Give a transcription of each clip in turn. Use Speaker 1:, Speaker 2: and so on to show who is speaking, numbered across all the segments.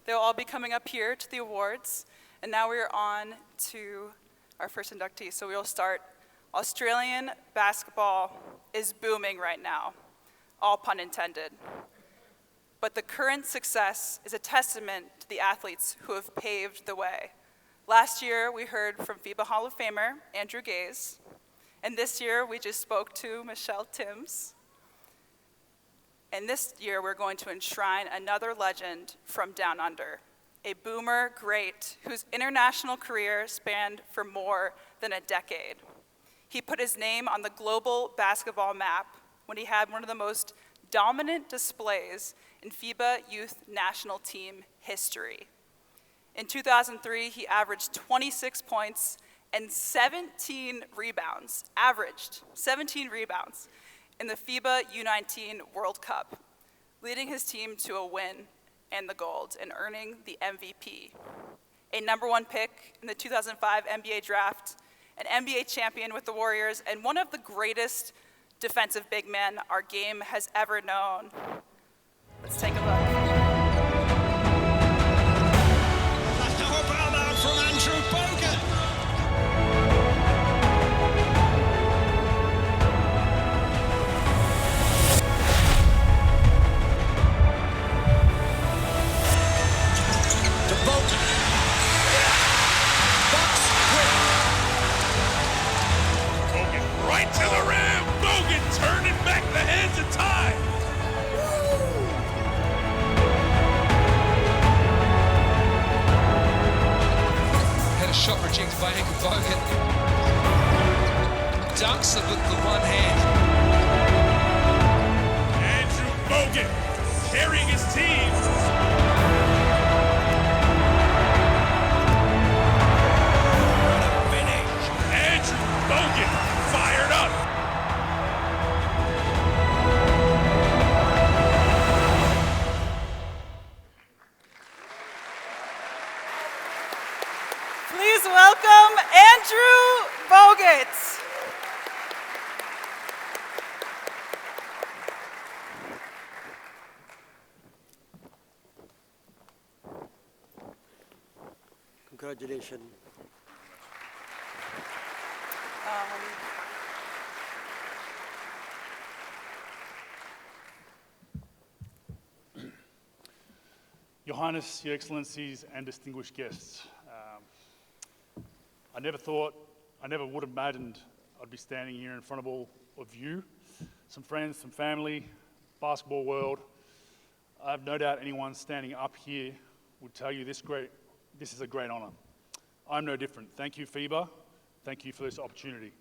Speaker 1: They'll all be coming up here to the awards. And now we are on to our first inductee. So we'll start. Australian basketball is booming right now, all pun intended. But the current success is a testament to the athletes who have paved the way. Last year, we heard from FIBA Hall of Famer, Andrew Bogut. And this year, we just spoke to Michelle Timms. And this year, we're going to enshrine another legend from down under, a boomer great whose international career spanned for more than a decade. He put his name on the global basketball map when he had one of the most dominant displays in FIBA Youth National Team history. In 2003, he averaged 26 points and 17 rebounds, averaged 17 rebounds in the FIBA U19 World Cup, leading his team to a win and the gold and earning the MVP. A #1 pick in the 2005 NBA draft, an NBA champion with the Warriors, and one of the greatest defensive big men our game has ever known. Let's take a look.
Speaker 2: How about that from Andrew Bogut? To Bogut. Bucks win.
Speaker 3: Bogut right to the rim. Bogut turning back the hands of time.
Speaker 2: Had a shot rejected by Andrew Bogut. Dunks it with the one hand.
Speaker 3: Andrew Bogut carrying his team.
Speaker 2: What a finish.
Speaker 3: Andrew Bogut fired up.
Speaker 1: Please welcome Andrew Bogut.
Speaker 4: Congratulations.
Speaker 5: Your Highness, Your Excellencies, and distinguished guests. I never would have imagined I'd be standing here in front of all of you, some friends, some family, basketball world. I have no doubt anyone standing up here would tell you this is a great honor. I'm no different. Thank you, FIBA. Thank you for this opportunity.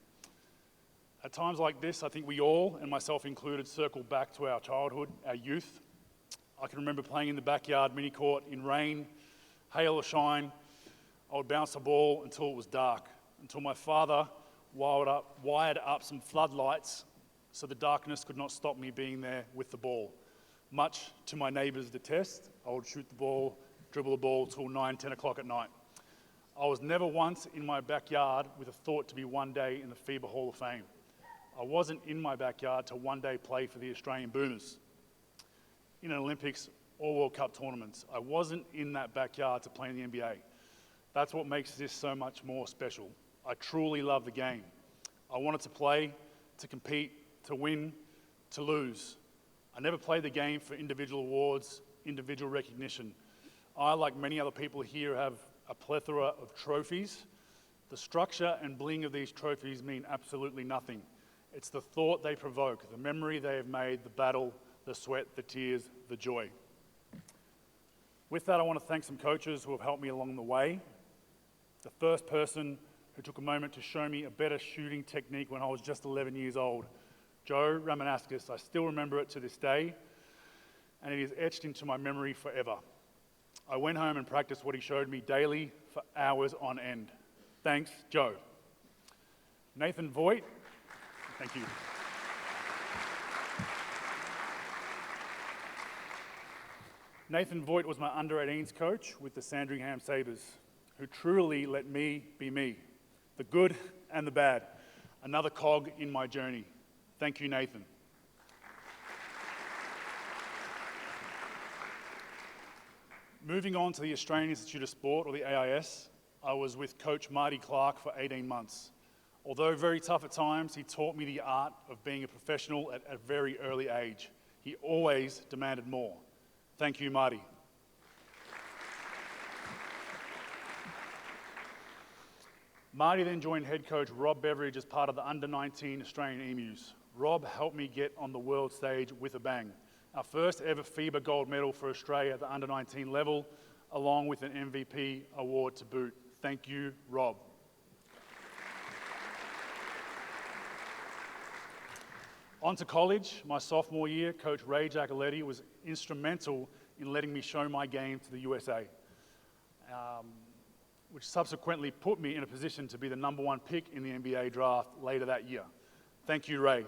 Speaker 5: At times like this, I think we all, and myself included, circle back to our childhood, our youth. I can remember playing in the backyard mini court in rain, hail or shine. I would bounce the ball until it was dark, until my father wired up some floodlights so the darkness could not stop me being there with the ball. Much to my neighbours' detest, I would shoot the ball, dribble the ball till 9, 10 o'clock at night. I was never once in my backyard with a thought to be one day in the FIBA Hall of Fame. I wasn't in my backyard to one day play for the Australian Boomers in an Olympics or World Cup tournaments. I wasn't in that backyard to play in the NBA. That's what makes this so much more special. I truly love the game. I wanted to play, to compete, to win, to lose. I never played the game for individual awards, individual recognition. I, like many other people here, have a plethora of trophies. The structure and bling of these trophies mean absolutely nothing. It's the thought they provoke, the memory they have made, the battle, the sweat, the tears, the joy. With that, I want to thank some coaches who have helped me along the way. The first person who took a moment to show me a better shooting technique when I was just 11 years old, Joe Ramanauskas. I still remember it to this day, and it is etched into my memory forever. I went home and practiced what he showed me daily for hours on end. Thanks, Joe. Nathan Voigt, thank you. Nathan Voigt was my under-18s coach with the Sandringham Sabres, who truly let me be me, the good and the bad, another cog in my journey. Thank you, Nathan. Moving on to the Australian Institute of Sport, or the AIS, I was with Coach Marty Clark for 18 months. Although very tough at times, he taught me the art of being a professional at a very early age. He always demanded more. Thank you, Marty. Marty then joined head coach Rob Beveridge as part of the under-19 Australian Emus. Rob helped me get on the world stage with a bang. Our first ever FIBA gold medal for Australia at the under-19 level, along with an MVP award to boot. Thank you, Rob. On to college. My sophomore year, Coach Ray Giacoletti was instrumental in letting me show my game to the USA, which subsequently put me in a position to be the #1 pick in the NBA draft later that year. Thank you, Ray.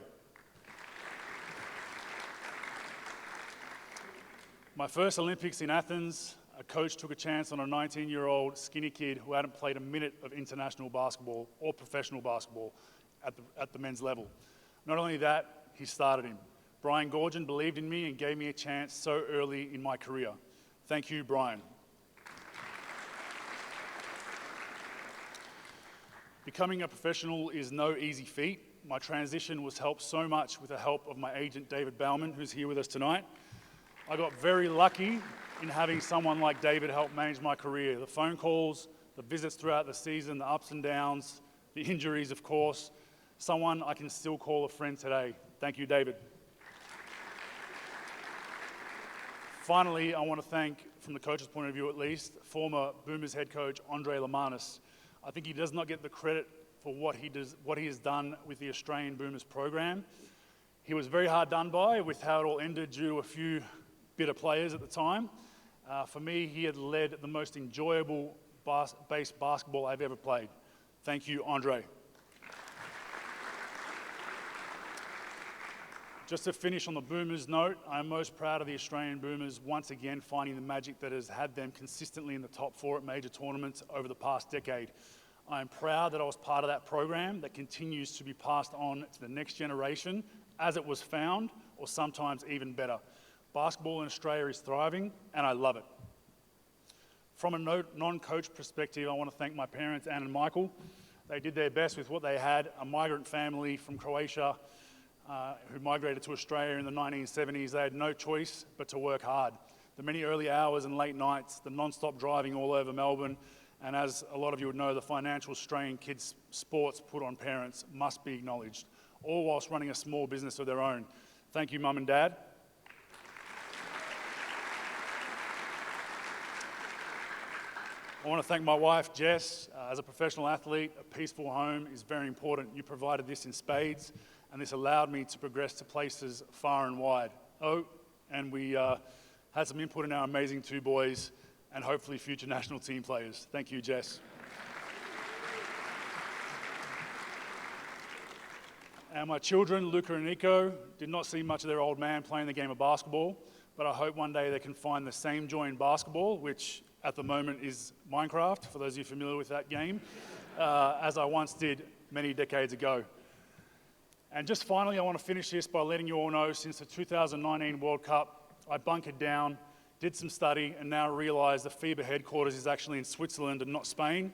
Speaker 5: My first Olympics in Athens, a coach took a chance on a 19-year-old skinny kid who hadn't played a minute of international basketball or professional basketball at the men's level. Not only that, he started him. Brian Gorgon believed in me and gave me a chance so early in my career. Thank you, Brian. Becoming a professional is no easy feat. My transition was helped so much with the help of my agent, David Bauman, who's here with us tonight. I got very lucky in having someone like David help manage my career. The phone calls, the visits throughout the season, the ups and downs, the injuries, of course. Someone I can still call a friend today. Thank you, David. Finally, I want to thank, from the coach's point of view at least, former Boomers head coach Andre Lamanis. I think he does not get the credit for what he has done with the Australian Boomers program. He was very hard done by with how it all ended due to a few bitter players at the time. For me, he had led the most enjoyable base basketball I've ever played. Thank you, Andre. Just to finish on the Boomers note, I am most proud of the Australian Boomers once again finding the magic that has had them consistently in the top 4 at major tournaments over the past decade. I am proud that I was part of that program that continues to be passed on to the next generation as it was found, or sometimes even better. Basketball in Australia is thriving, and I love it. From a non-coach perspective, I want to thank my parents, Anne and Michael. They did their best with what they had, a migrant family from Croatia who migrated to Australia in the 1970s. They had no choice but to work hard. The many early hours and late nights, the non-stop driving all over Melbourne, and as a lot of you would know, the financial strain kids' sports put on parents must be acknowledged, all whilst running a small business of their own. Thank you, Mum and Dad. I want to thank my wife, Jess. As a professional athlete, a peaceful home is very important. You provided this in spades, and this allowed me to progress to places far and wide. Oh, and we had some input in our amazing 2 boys and hopefully future national team players. Thank you, Jess. And my children, Luca and Nico, did not see much of their old man playing the game of basketball, but I hope one day they can find the same joy in basketball, which at the moment is Minecraft, for those of you familiar with that game, as I once did many decades ago. And just finally, I want to finish this by letting you all know, since the 2019 World Cup, I bunkered down, did some study, and now realise the FIBA headquarters is actually in Switzerland and not Spain.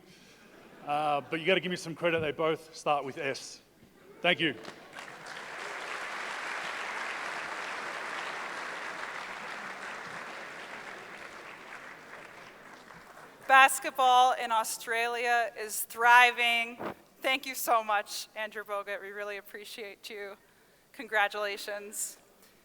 Speaker 5: But you got to give me some credit, they both start with S. Thank you.
Speaker 1: Basketball in Australia is thriving. Thank you so much, Andrew Bogut. We really appreciate you. Congratulations.